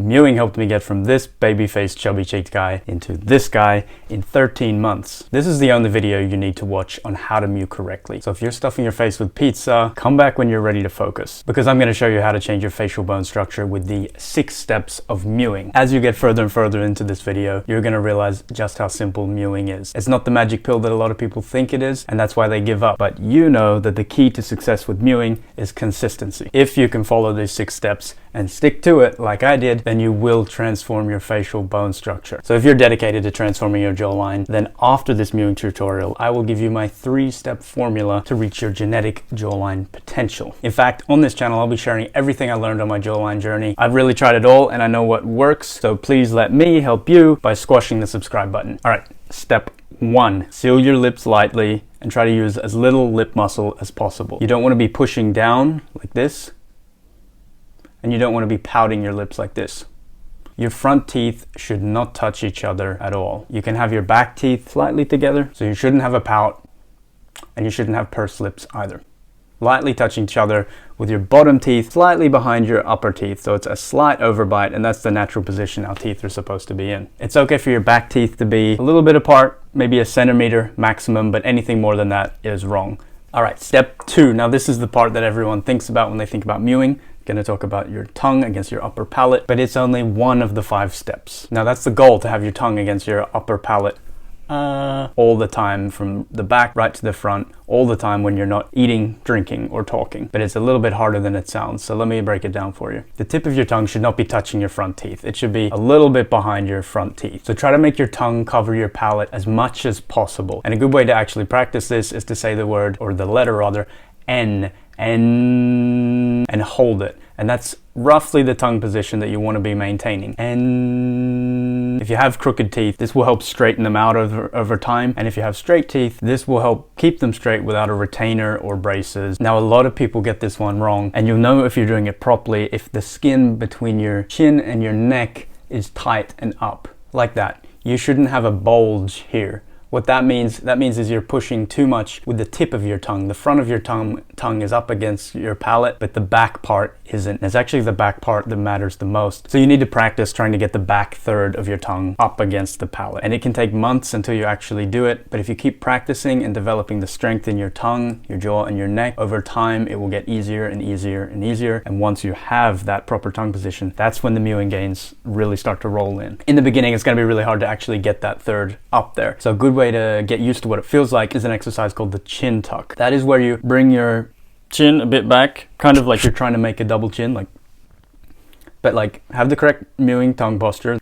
Mewing helped me get from this baby-faced, chubby-cheeked guy into this guy in 13 months. This is the only video you need to watch on how to mew correctly. So if you're stuffing your face with pizza, come back when you're ready to focus, because I'm going to show you how to change your facial bone structure with the 6 steps of mewing. As you get further and further into this video, you're going to realize just how simple mewing is. It's not the magic pill that a lot of people think it is, and that's why they give up. But you know that the key to success with mewing is consistency. If you can follow these 6 steps and stick to it like I did, then you will transform your facial bone structure. So if you're dedicated to transforming your jawline, then after this mewing tutorial, I will give you my 3-step formula to reach your genetic jawline potential. In fact, on this channel, I'll be sharing everything I learned on my jawline journey. I've really tried it all and I know what works, so please let me help you by squashing the subscribe button. All right, step 1, seal your lips lightly and try to use as little lip muscle as possible. You don't want to be pushing down like this, and you don't want to be pouting your lips like this. Your front teeth should not touch each other at all. You can have your back teeth slightly together, so you shouldn't have a pout, and you shouldn't have pursed lips either. Lightly touch each other with your bottom teeth slightly behind your upper teeth, so it's a slight overbite, and that's the natural position our teeth are supposed to be in. It's okay for your back teeth to be a little bit apart, maybe a centimeter maximum, but anything more than that is wrong. All right, step 2. Now this is the part that everyone thinks about when they think about mewing. Going to talk about your tongue against your upper palate, but it's only one of the 5 steps. Now that's the goal, to have your tongue against your upper palate all the time, from the back right to the front, all the time when you're not eating, drinking, or talking. But it's a little bit harder than it sounds, so let me break it down for you. The tip of your tongue should not be touching your front teeth. It should be a little bit behind your front teeth. So try to make your tongue cover your palate as much as possible. And a good way to actually practice this is to say the word, or the letter rather, N, and hold it. And that's roughly the tongue position that you want to be maintaining. And if you have crooked teeth, this will help straighten them out over time. And if you have straight teeth, this will help keep them straight without a retainer or braces. Now, a lot of people get this one wrong, and you'll know if you're doing it properly if the skin between your chin and your neck is tight and up, like that. You shouldn't have a bulge here. What that means is you're pushing too much with the tip of your tongue. The front of your tongue is up against your palate, but the back part isn't. It's actually the back part that matters the most. So you need to practice trying to get the back third of your tongue up against the palate. And it can take months until you actually do it, but if you keep practicing and developing the strength in your tongue, your jaw, and your neck, over time it will get easier and easier and easier. And once you have that proper tongue position, that's when the mewing gains really start to roll in. In the beginning, it's going to be really hard to actually get that third up there. So a good way to get used to what it feels like is an exercise called the chin tuck. That is where you bring your chin a bit back, kind of like you're trying to make a double chin, but have the correct mewing tongue posture,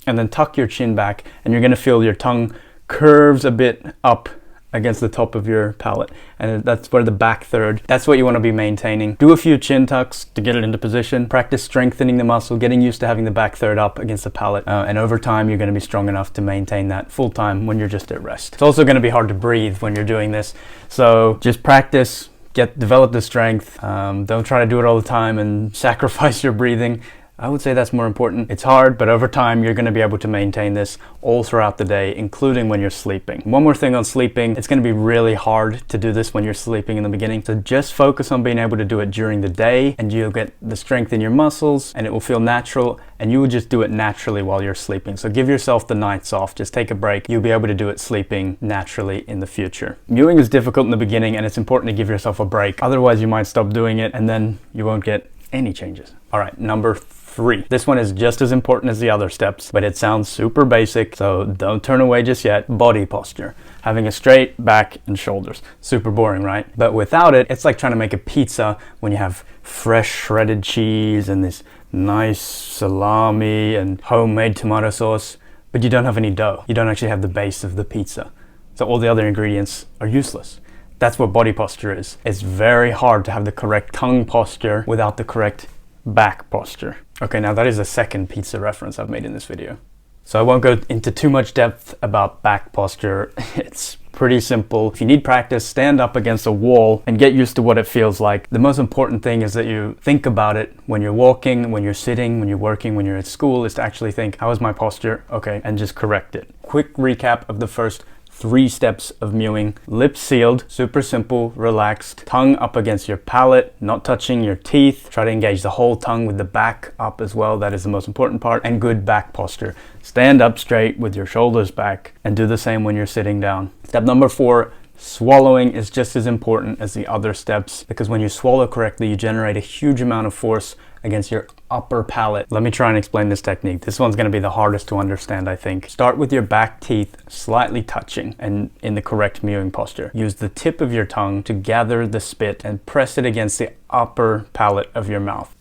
and then tuck your chin back, and you're going to feel your tongue curves a bit up against the top of your palate, and that's where the back third, that's what you want to be maintaining. Do a few chin tucks to get it into position. Practice strengthening the muscle, getting used to having the back third up against the palate, and over time you're going to be strong enough to maintain that full time when you're just at rest. It's also going to be hard to breathe when you're doing this, so just practice, develop the strength. Don't try to do it all the time and sacrifice your breathing. I would say that's more important. It's hard, but over time you're going to be able to maintain this all throughout the day, including when you're sleeping. One more thing on sleeping, it's going to be really hard to do this when you're sleeping in the beginning. So just focus on being able to do it during the day, and you'll get the strength in your muscles and it will feel natural, and you will just do it naturally while you're sleeping. So give yourself the nights off, just take a break. You'll be able to do it sleeping naturally in the future. Mewing is difficult in the beginning, and it's important to give yourself a break. Otherwise you might stop doing it and then you won't get any changes. All right, number 3. This one is just as important as the other steps, but it sounds super basic, so don't turn away just yet. Body posture. Having a straight back and shoulders. Super boring, right? But without it, it's like trying to make a pizza when you have fresh shredded cheese and this nice salami and homemade tomato sauce, but you don't have any dough. You don't actually have the base of the pizza. So all the other ingredients are useless. That's what body posture is. It's very hard to have the correct tongue posture without the correct back posture. Okay, now that is the second pizza reference I've made in this video. So I won't go into too much depth about back posture. It's pretty simple. If you need practice, stand up against a wall and get used to what it feels like. The most important thing is that you think about it when you're walking, when you're sitting, when you're working, when you're at school, is to actually think, how is my posture? Okay, and just correct it. Quick recap of the first 3 steps of mewing. Lips sealed, super simple, relaxed, tongue up against your palate, not touching your teeth. Try to engage the whole tongue with the back up as well. That is the most important part. And good back posture. Stand up straight with your shoulders back and do the same when you're sitting down. Step number 4, swallowing is just as important as the other steps, because when you swallow correctly, you generate a huge amount of force against your upper palate. Let me try and explain this technique. This one's going to be the hardest to understand, I think. Start with your back teeth slightly touching and in the correct mewing posture. Use the tip of your tongue to gather the spit and press it against the upper palate of your mouth.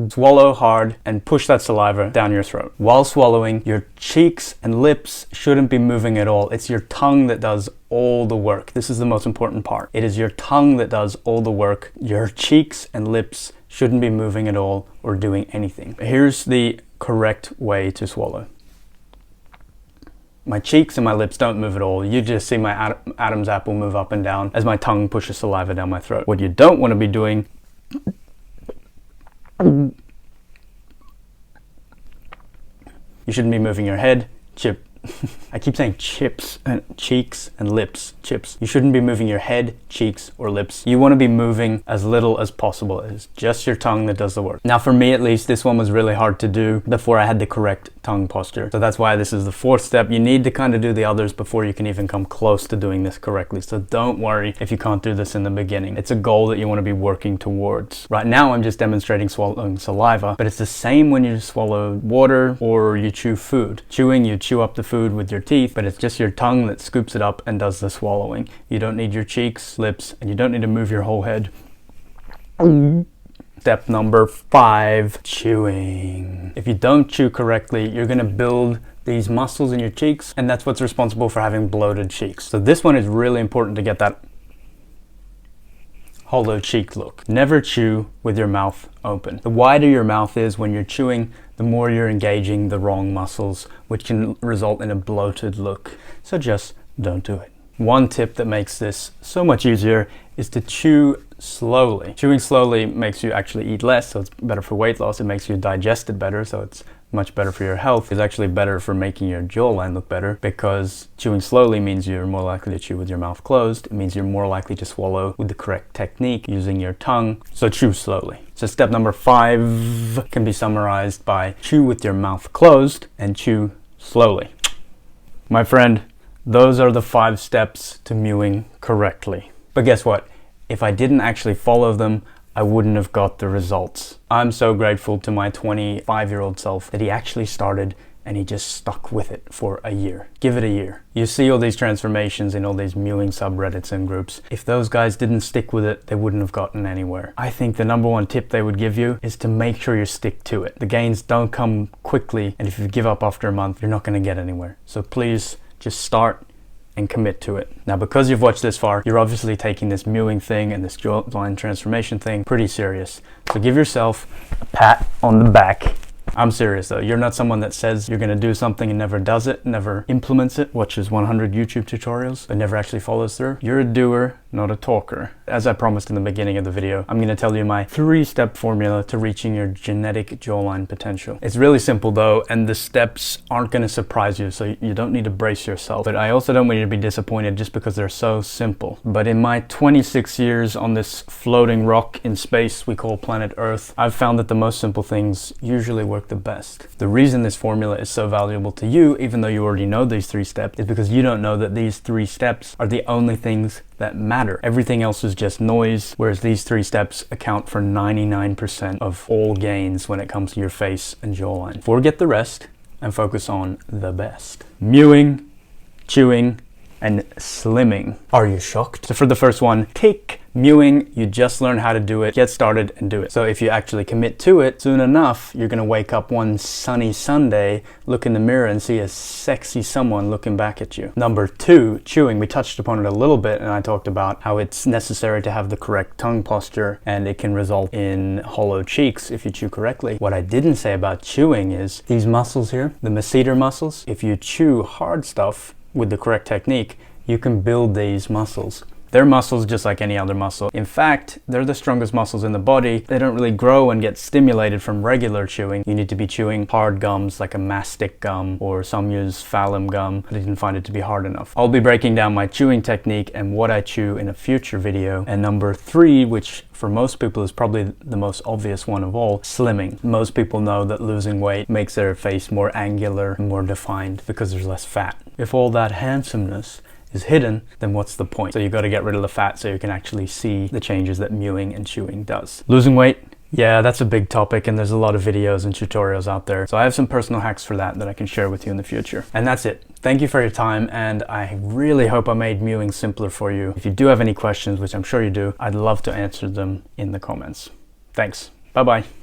Swallow hard and push that saliva down your throat. While swallowing, your cheeks and lips shouldn't be moving at all. It's your tongue that does all the work. This is the most important part. It is your tongue that does all the work. Your cheeks and lips shouldn't be moving at all or doing anything. Here's the correct way to swallow. My cheeks and my lips don't move at all. You just see my Adam's apple move up and down as my tongue pushes saliva down my throat. What you don't want to be doing you shouldn't be moving your head, I keep saying chips and cheeks and lips, chips. You shouldn't be moving your head, cheeks, or lips. You want to be moving as little as possible. It's just your tongue that does the work. Now for me at least, this one was really hard to do before I had the correct tongue posture. So that's why this is the 4th step. You need to kind of do the others before you can even come close to doing this correctly. So don't worry if you can't do this in the beginning. It's a goal that you want to be working towards. Right now I'm just demonstrating swallowing saliva, but it's the same when you swallow water or you chew food. Chewing, you chew up the food with your teeth, but it's just your tongue that scoops it up and does the swallowing. You don't need your cheeks, lips, and you don't need to move your whole head. Step number 5, chewing. If you don't chew correctly, you're gonna build these muscles in your cheeks, and that's what's responsible for having bloated cheeks. So this one is really important to get that hollow cheek look. Never chew with your mouth open. The wider your mouth is when you're chewing, the more you're engaging the wrong muscles, which can result in a bloated look. So just don't do it. One tip that makes this so much easier is to chew slowly. Chewing slowly makes you actually eat less, so it's better for weight loss. It makes you digest it better, so it's much better for your health. It's actually better for making your jawline look better, because chewing slowly means you're more likely to chew with your mouth closed. It means you're more likely to swallow with the correct technique using your tongue. So chew slowly. So step number 5 can be summarized by chew with your mouth closed and chew slowly. My friend, those are the 5 steps to mewing correctly. But guess what? If I didn't actually follow them, I wouldn't have got the results. I'm so grateful to my 25-year-old self that he actually started and he just stuck with it for a year. Give it a year. You see all these transformations in all these mewing subreddits and groups. If those guys didn't stick with it, they wouldn't have gotten anywhere. I think the number 1 tip they would give you is to make sure you stick to it. The gains don't come quickly, and if you give up after a month, you're not going to get anywhere. So please just start and commit to it. Now, because you've watched this far, you're obviously taking this mewing thing and this jawline transformation thing pretty serious. So give yourself a pat on the back. I'm serious though. You're not someone that says you're going to do something and never does it, never implements it, watches 100 YouTube tutorials, but never actually follows through. You're a doer, not a talker. As I promised in the beginning of the video, I'm going to tell you my 3-step formula to reaching your genetic jawline potential. It's really simple though, and the steps aren't going to surprise you, so you don't need to brace yourself. But I also don't want you to be disappointed just because they're so simple. But in my 26 years on this floating rock in space we call planet Earth, I've found that the most simple things usually work the best. The reason this formula is so valuable to you, even though you already know these 3 steps, is because you don't know that these 3 steps are the only things that matter. Everything else is just noise, whereas these 3 steps account for 99% of all gains when it comes to your face and jawline. Forget the rest and focus on the best. Mewing, chewing, and slimming. Are you shocked? So for the first one, tick. Mewing, you just learn how to do it, get started and do it. So if you actually commit to it, soon enough, you're gonna wake up one sunny Sunday, look in the mirror and see a sexy someone looking back at you. Number 2, chewing. We touched upon it a little bit and I talked about how it's necessary to have the correct tongue posture and it can result in hollow cheeks if you chew correctly. What I didn't say about chewing is these muscles here, the masseter muscles, if you chew hard stuff with the correct technique, you can build these muscles. They're muscles just like any other muscle. In fact, they're the strongest muscles in the body. They don't really grow and get stimulated from regular chewing. You need to be chewing hard gums like a mastic gum, or some use phalum gum. I didn't find it to be hard enough. I'll be breaking down my chewing technique and what I chew in a future video. And number 3, which for most people is probably the most obvious one of all, slimming. Most people know that losing weight makes their face more angular and more defined because there's less fat. If all that handsomeness is hidden, then what's the point? So you got to get rid of the fat so you can actually see the changes that mewing and chewing does. Losing weight, yeah, that's a big topic, and there's a lot of videos and tutorials out there. So I have some personal hacks for that I can share with you in the future. And that's it. Thank you for your time, and I really hope I made mewing simpler for you. If you do have any questions, which I'm sure you do, I'd love to answer them in the comments. Thanks. Bye-bye.